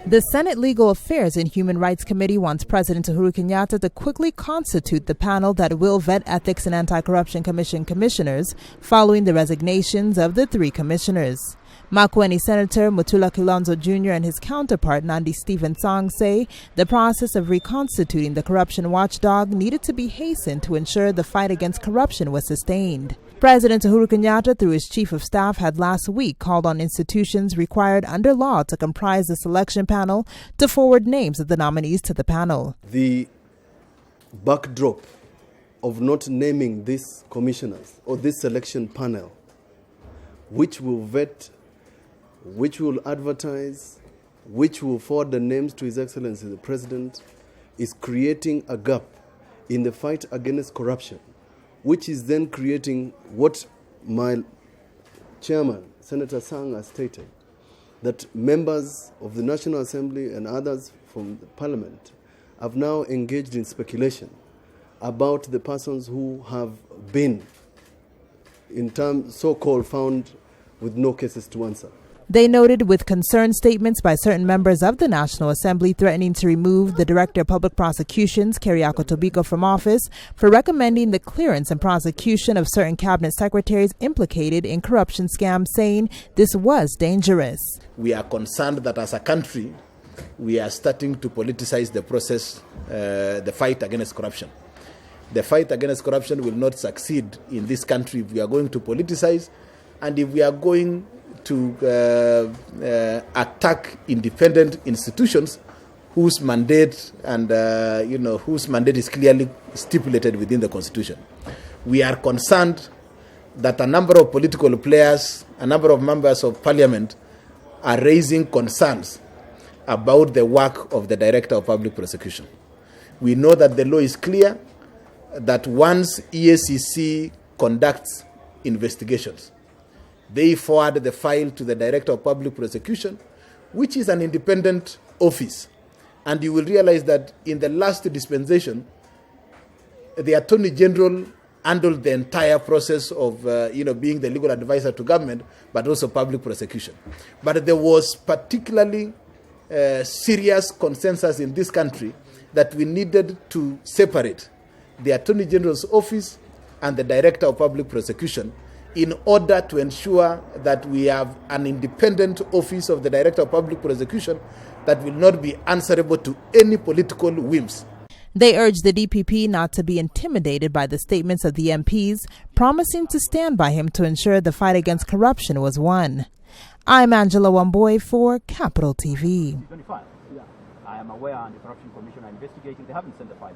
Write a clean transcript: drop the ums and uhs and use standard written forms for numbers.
The Senate Legal Affairs and Human Rights Committee wants President Uhuru Kenyatta to quickly constitute the panel that will vet Ethics and Anti-Corruption Commission commissioners following the resignations of the 3 commissioners. Makueni Senator Mutula Kilonzo Jr. and his counterpart Nandi Stephen Song say the process of reconstituting the corruption watchdog needed to be hastened to ensure the fight against corruption was sustained. President Uhuru Kenyatta, through his chief of staff, had last week called on institutions required under law to comprise the selection panel to forward names of the nominees to the panel. The backdrop of not naming these commissioners or this selection panel, which will vet, which will advertise, which will forward the names to His Excellency the President, is creating a gap in the fight against corruption, which is then creating what my chairman, Senator Sang, has stated, that members of the National Assembly and others from the Parliament have now engaged in speculation about the persons who have been, in terms so-called, found with no cases to answer. They noted with concerned statements by certain members of the National Assembly threatening to remove the Director of Public Prosecutions, Keriako Tobiko, from office for recommending the clearance and prosecution of certain cabinet secretaries implicated in corruption scams, saying this was dangerous. We are concerned that as a country, we are starting to politicize the process, the fight against corruption. The fight against corruption will not succeed in this country if we are going to politicize and if we are going to attack independent institutions whose mandate and whose mandate is clearly stipulated within the Constitution. We are concerned that a number of political players, a number of members of Parliament are raising concerns about the work of the Director of Public Prosecution. We know that the law is clear that once EACC conducts investigations, they forward the file to the Director of Public Prosecution, which is an independent office. And you will realize that in the last dispensation, the Attorney General handled the entire process of being the legal advisor to government, but also public prosecution. But there was particularly serious consensus in this country that we needed to separate the Attorney General's office and the Director of Public Prosecution in order to ensure that we have an independent office of the Director of Public Prosecution that will not be answerable to any political whims. They urged the DPP not to be intimidated by the statements of the MPs, promising to stand by him to ensure the fight against corruption was won. I'm Angela Wamboy for Capital TV. I am aware the Corruption Commission are investigating. They haven't sent the file.